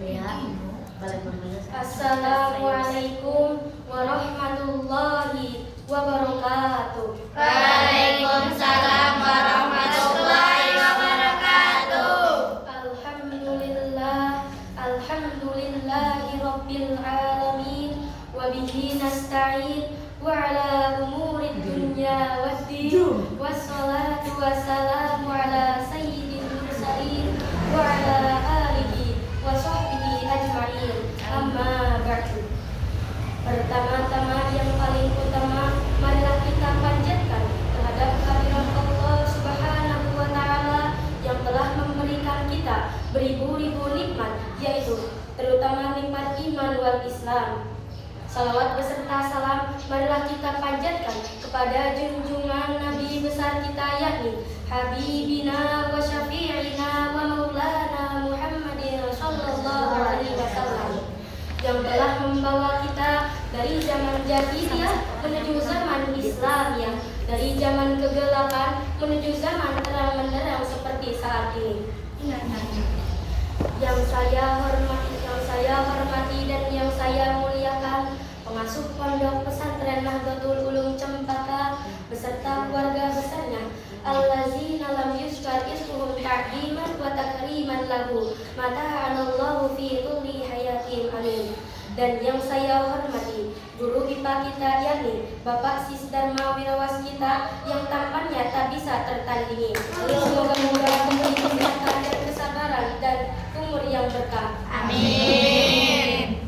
Assalamualaikum warahmatullahi wabarakatuh. Waalaikumsalam warahmatullahi wabarakatuh. Alhamdulillahi rabbil alamin wa bihi nasta'in wa ala umurid dunya waddin wassalatu wassalamu ala sayyidil mursalin wa ala alihi wa sahbihi ajma'in. Amma ba'du. Pertama-tama yang paling utama, marilah kita panjatkan terhadap kehadirat Allah Subhanahu wa Ta'ala yang telah memberikan kita beribu-ribu nikmat, yaitu terutama nikmat iman wal Islam. Salawat beserta salam marilah kita panjatkan kepada junjungan Nabi besar kita, yakni Habibina wa Syafi'ina wa Maulana Muhammadin sallallahu alaihi wasallam, yang telah membawa kita dari zaman jahiliyah menuju zaman Islamiyah, dari zaman kegelapan menuju zaman terang benderang seperti saat ini. Yang saya hormati dan yang saya muliakan, pengasuh pondok pesantren Nahdlatul Ulum Cempaka beserta keluarga besarnya, allazina lam yuzkar ismuhum ta'ziman wa takriman lahu mata'anallahu fi tulli hayatin amin. Dan yang saya hormati guru IPA kita, yakni Bapak Sis Dharma Wirawaskita, yang tampannya tak bisa tertandingi. Semoga-moga memberi kesehatan dan kesabaran dan umur yang berkah. Amin.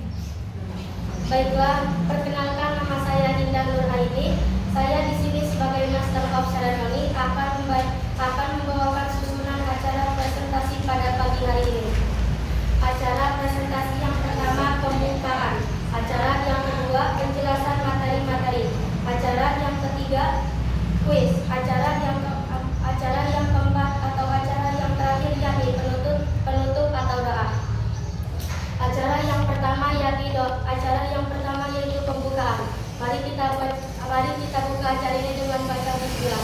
Baiklah, perkenalkan, nama saya Indah Nur Aini. Saya di sini sebagai Master of Ceremony akan membawakan susunan acara presentasi pada pagi hari ini. Acara presentasi yang pertama pembukaan, acara yang kedua penjelasan materi-materi, acara yang ketiga kuis, acara yang keempat atau acara yang terakhir yakni penutup atau doa. Acara yang pertama yaitu pembukaan. Mari kita buka acara ini dengan baca bismillah.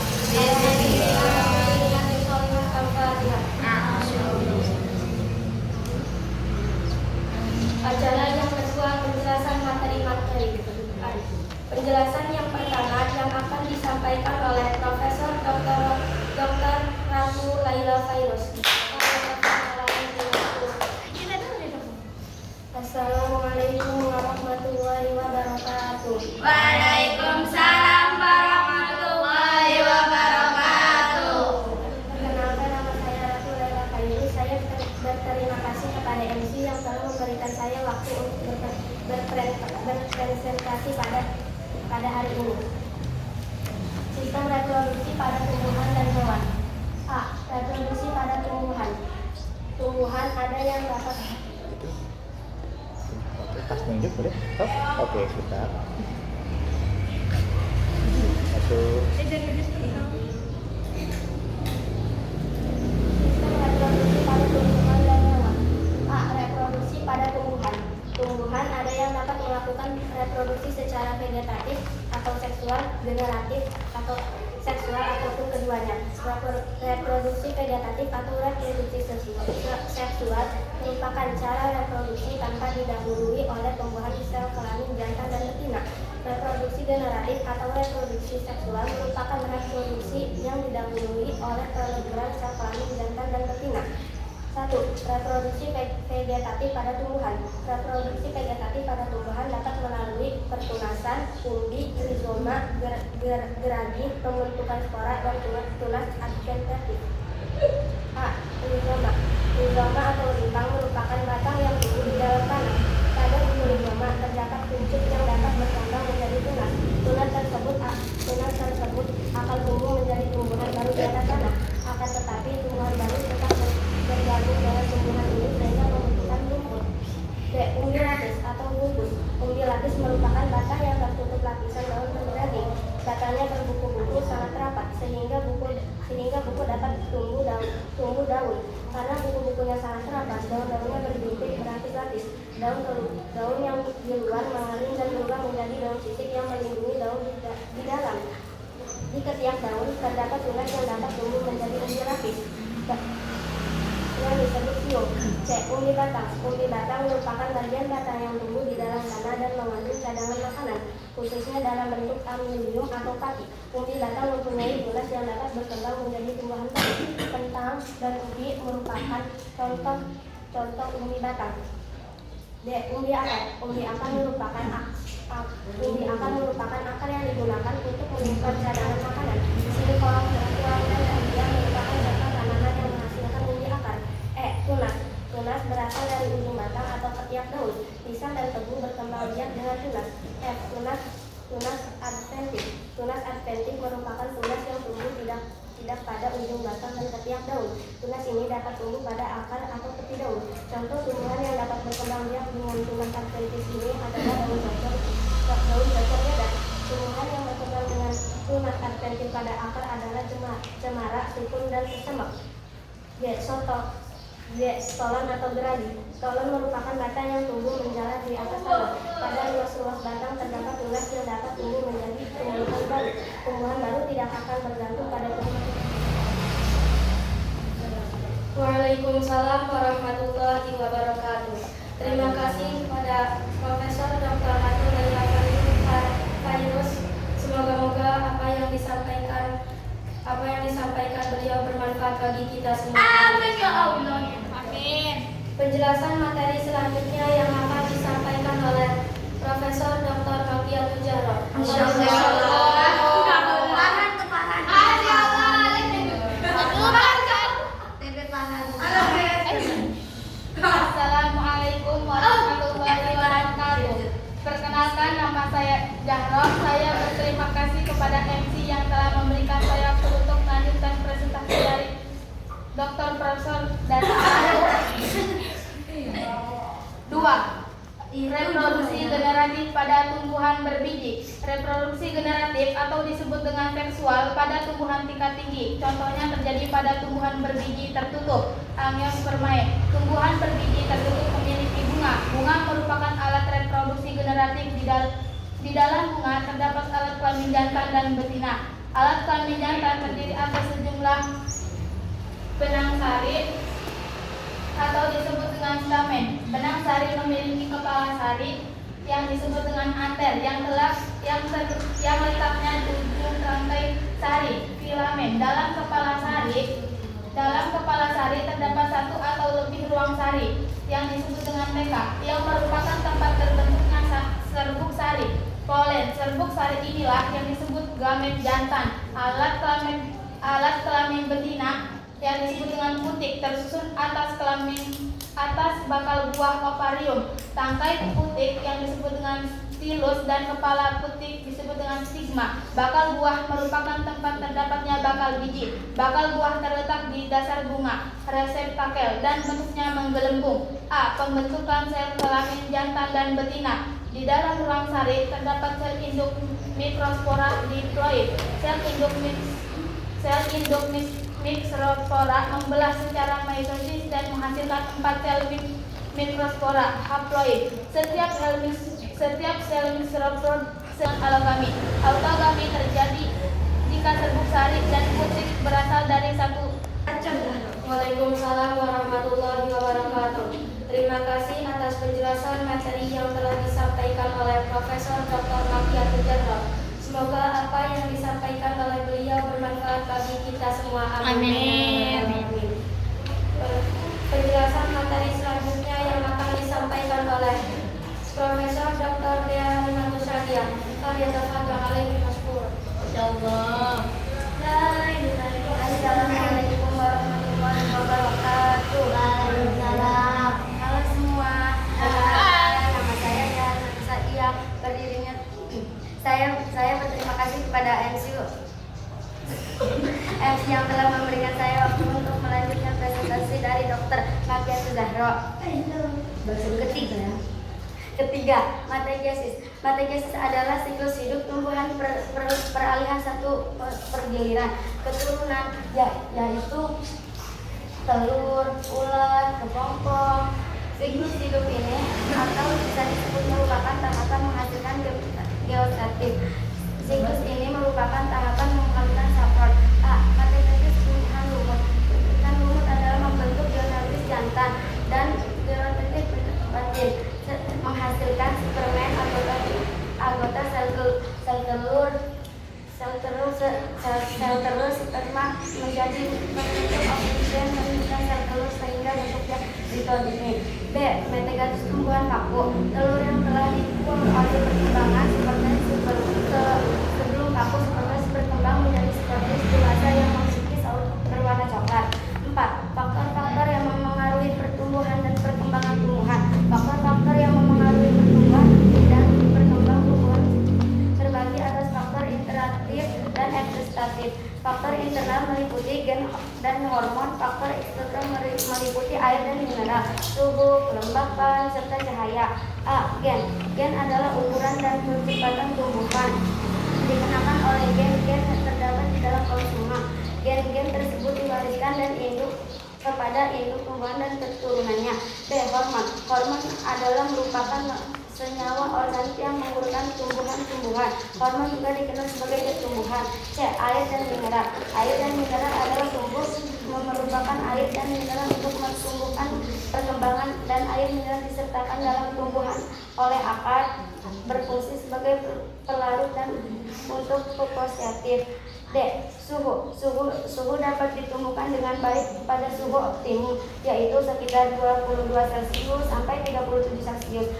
Acara yang kedua penjelasan materi-materi. Penjelasan yang pertama yang akan disampaikan oleh Profesor Dr. Ratu Laila Fairuz. Assalamualaikum warahmatullahi wabarakatuh. Waalaikumsalam warahmatullahi wabarakatuh. Perkenalkan, nama saya Ratu Laila Fairuz. Saya berterima kasih kepada MC yang telah memberikan saya waktu untuk berpresentasi pada hari ini. Sistem reproduksi pada tumbuhan dan hewan. A. Reproduksi pada tumbuhan. Tumbuhan ada yang dapat. Tas nunjuk boleh? Oh, oke, kita satu. Sistem reproduksi pada tumbuhan dan hewan. A. Reproduksi pada tumbuhan. Tumbuhan ada yang dapat melakukan reproduksi secara vegetatif atau seksual, generatif atau seksual ataupun keduanya. Reproduksi vegetatif atau reproduksi seksual merupakan cara reproduksi tanpa didahului oleh pembuahan sel kelamin jantan dan betina. Reproduksi generatif atau reproduksi seksual merupakan reproduksi yang didahului oleh peleburan sel kelamin jantan dan betina. 1. Reproduksi vegetatif pada tumbuhan. Reproduksi vegetatif pada tumbuhan dapat melalui pertunasan, umbi, rizoma, geragi, pembentukan spora, dan tunas adventatif. A. Rizoma. Rizoma atau rimbang merupakan batang yang tumbuh di dalam tanah. Pada bulu rizoma terdapat kuncup yang dapat berkembang menjadi tunas. Tunas tersebut akan tumbuh menjadi tumbuhan baru di atas tanah. Akan tetapi tumbuhan baru tetap bergabung dengan tumbuhan ini sehingga membentukkan rumput. B. Umbi lapis atau bulbus. Umbi lapis merupakan batang yang tertutup lapisan daun berdaging. Batangnya berbuku-buku sangat rapat sehingga buku dapat tumbuh daun. Karena buku-bukunya sangat rapat, daun-daunnya berbintik berlapis-lapis. Daun yang di luar mengalir dan berubah menjadi daun sisik yang melindungi daun di dalam. Di ketiak daun terdapat tunas yang dapat tumbuh menjadi umbi lapis yang disebut siung. C. Umbi batang. Umbi batang merupakan bagian batang yang tumbuh di dalam tanah dan mengandung cadangan makanan, khususnya dalam bentuk amilium atau pati. Umbi batang mempunyai tunas yang dapat berkembang menjadi tumbuhan baru. Kentang dan ubi merupakan contoh umbi batang. Umbi akar merupakan akar yang digunakan untuk menyimpan cadangan makanan. Silikolum dan umbia merupakan contoh tanaman yang menghasilkan umbi akar. Tunas berasal dari ujung batang atau ketiak daun. Pisang dan tebu berkembang biak dengan tunas. Tunas adventif. Tunas adventif merupakan tunas yang tumbuh tidak pada ujung batang dan ketiak daun. Tunas ini dapat tumbuh pada akar atau peti daun. Contoh tumbuhan yang dapat berkembang biak dengan tunas adventif ini adalah daun cocor beda. Tumbuhan yang berkembang dengan tunas adventif pada akar adalah cemara, sukun, dan semak. Stolon atau gerali. Stolon merupakan batang yang tumbuh menjalar di atas tanah. Pada luas-luas batang terdapat tunas yang dapat tumbuh menjadi tumbuhan baru. Tumbuhan baru tidak akan bergantung pada tumbuhan. Waalaikumsalam warahmatullahi wabarakatuh. Terima kasih kepada Profesor Dr. Hatul Fairuz. Semoga-moga apa yang disampaikan beliau bermanfaat bagi kita semua. Amin ya Allah. Amin. Penjelasan materi selanjutnya yang akan disampaikan oleh Profesor Dr. Makiatul Jahro. Assalamualaikum warahmatullahi wabarakatuh. Perkenalkan, nama saya Jahro. Saya berterima kasih kepada MC yang telah memberikan saya waktu untuk melanjutkan presentasi dari Dr. Profesor dan 2. Reproduksi generatif pada tumbuhan berbiji. Reproduksi generatif atau disebut dengan seksual pada tumbuhan tingkat tinggi. Contohnya terjadi pada tumbuhan berbiji tertutup, Angiospermae. Tumbuhan berbiji tertutup memiliki bunga. Bunga merupakan alat reproduksi generatif. Di dalam bunga terdapat alat kelamin jantan dan betina. Alat kelamin jantan terdiri atas sejumlah benang sari atau disebut dengan stamen. Benang sari memiliki kepala sari yang disebut dengan anter yang letaknya di ujung rantai sari, filamen. Dalam kepala sari terdapat satu atau lebih ruang sari yang disebut dengan meka, yang merupakan tempat terbentuknya serbuk sari. Polen serbuk sari inilah yang disebut gamet jantan. Alat kelamin betina yang disebut dengan putik tersusun atas bakal buah ovarium. Tangkai putik yang disebut dengan stilus dan kepala putik disebut dengan stigma. Bakal buah merupakan tempat terdapatnya bakal biji. Bakal buah terletak di dasar bunga, reseptakel, dan bentuknya menggelembung. A. Pembentukan sel kelamin jantan dan betina. Di dalam ruang sari terdapat sel induk mikrospora diploid. Sel induk mikrospora membelah secara meiosis dan menghasilkan 4 sel mikrospora haploid. Setiap sel mikrospora sel alogami. Autogami terjadi jika serbuk sari dan putik berasal dari satu. Waalaikumsalam warahmatullahi wabarakatuh. Terima kasih atas penjelasan materi yang telah disampaikan oleh Profesor Dr. Makiatul Jahro. Semoga apa yang disampaikan oleh beliau bermanfaat bagi kita semua. Amin. Penjelasan materi selanjutnya yang akan disampaikan oleh Profesor Dr. Dea Limatus Syadiah. Falyatafadhal alaihi mashkur. Insyaallah. Assalamualaikum warahmatullahi wabarakatuh. Waalaikumsalam. Halo semua. Nama saya Yana Sadia. Berdirinya saya berterima kasih kepada MC yang telah memberikan saya waktu untuk melanjutkan presentasi dari Dr. Makiatul Jahro. Ketiga, mategesis. Mategesis adalah siklus hidup tumbuhan peralihan satu pergiliran keturunan, yaitu telur, ulat, kepompong. Siklus hidup ini atau bisa disebut merupakan tahapan menghasilkan geostatif. Siklus ini merupakan tahapan menghasilkan saprot. Mategesis tumbuhan lumut. Tumbuhan lumut adalah membentuk geostatif jantan dan menghasilkan sperma anggota sel telur sperma menjadi bentuk oksigen menyebabkan sel telur sehingga bentuknya sitokin. B. Metagatus tumbuhan kaku. Telur yang telah dibuang oleh perkembangan sebelum kaku berkembang menjadi spermis dewasa yang memiliki saut berwarna coklat. 4. Faktor-faktor yang memengaruhi pertumbuhan dan perkembangan tumbuhan. Faktor-faktor yang memengaruhi pertumbuhan dan perkembangan tumbuhan terbagi atas faktor interaktif dan ekstratif. Faktor internal meliputi gen dan hormon, faktor eksternal meliputi air dan mineral, suhu, kelembapan, serta cahaya. A. Gen. Gen adalah ukuran dan kecepatan tumbuhan. Dikenakan oleh gen-gen yang terdapat di dalam kromosom. Gen-gen tersebut diwariskan dan induk kepada induk tumbuhan dan keturunannya. B. Hormon. Hormon adalah merupakan senyawa organik yang menguatkan tumbuhan-tumbuhan. Hormon juga dikenal sebagai zat tumbuhan. C. Air dan mineral. Air dan mineral adalah tumbuh merupakan air dan mineral untuk menumbuhkan perkembangan, dan air mineral disertakan dalam tumbuhan oleh akar, berfungsi sebagai pelarut dan untuk fotosintesis. D. Suhu dapat ditumbuhkan dengan baik pada suhu optimum, yaitu sekitar 22 Celcius sampai 37 Celcius.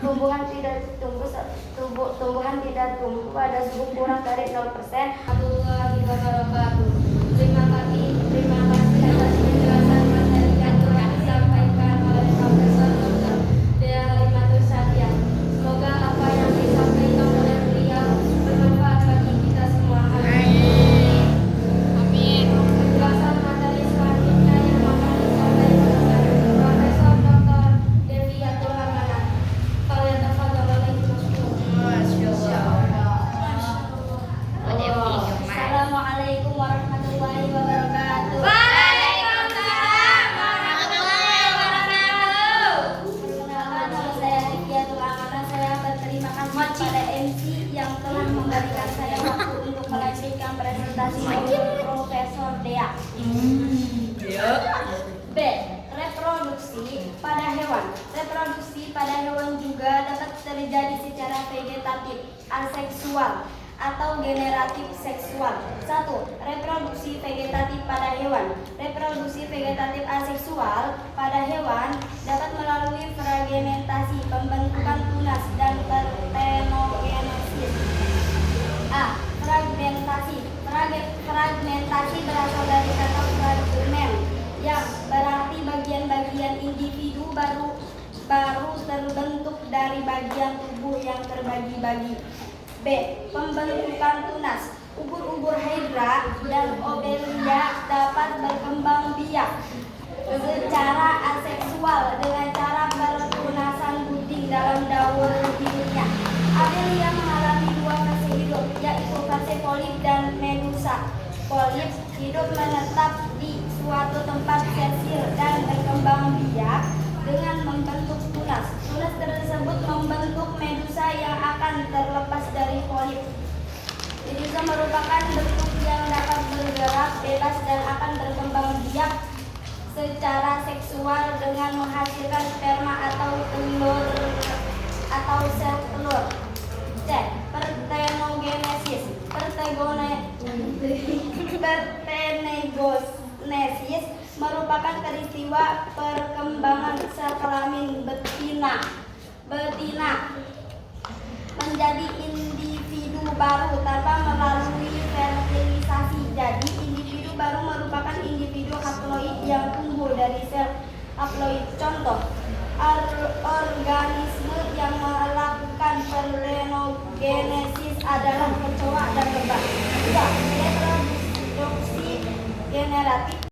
Tumbuhan tidak tumbuh pada suhu kurang dari 0%. Warahmatullahi wabarakatuh. Terima kasih atas penjelasan materi yang telah disampaikan oleh Profesor Dr. Dea Halimatus Sadia. Semoga apa yang disampaikan oleh beliau bermanfaat bagi kita semua. Amin. Penjelasan materi selanjutnya yang akan disampaikan oleh Profesor Dr. Devi Atulangana. Kalian tafadhol oleh Assalamualaikum warahmatullahi wabarakatuh. Waalaikumsalam warahmatullahi wabarakatuh. Perkenalkan, nama saya Devi Atulangana. Saya berterima kasih kepada MC yang telah memberikan saya waktu untuk melanjutkan presentasi Profesor Dea. B. Reproduksi pada hewan. Reproduksi pada hewan juga dapat terjadi secara vegetatif, aseksual, atau generatif seksual. 1. Reproduksi vegetatif pada hewan. Reproduksi vegetatif aseksual pada hewan dapat melalui fragmentasi, pembentukan tunas, dan partenogenesis. A. Fragmentasi. Fragmentasi berasal dari kata fragment, yang berarti bagian-bagian individu baru terbentuk dari bagian tubuh yang terbagi-bagi. B. Pembentukan tunas. Ubur-ubur hydra dan obelia dapat berkembang biak secara aseksual dengan cara pertunasan gunting dalam daun hidupnya. Abelia mengalami dua fase hidup, yaitu fase polip dan medusa. Polip hidup menetap di suatu tempat tersier dan berkembang biak dengan membentuk tunas. Tunas tersebut membentuk medusa yang akan terlepas dari polip. Medusa merupakan bentuk yang dapat bergerak bebas dan akan berkembang biak secara seksual dengan menghasilkan sperma atau telur atau sel telur. C. Partenogenesis. Partenogenesis merupakan peristiwa perkembangan sel kelamin betina menjadi individu baru tanpa melalui fertilisasi. Jadi, individu baru merupakan individu haploid yang tumbuh dari sel haploid. Contoh, organisme yang melakukan partenogenesis adalah kecoa dan lebah. 2. Reproduksi generatif.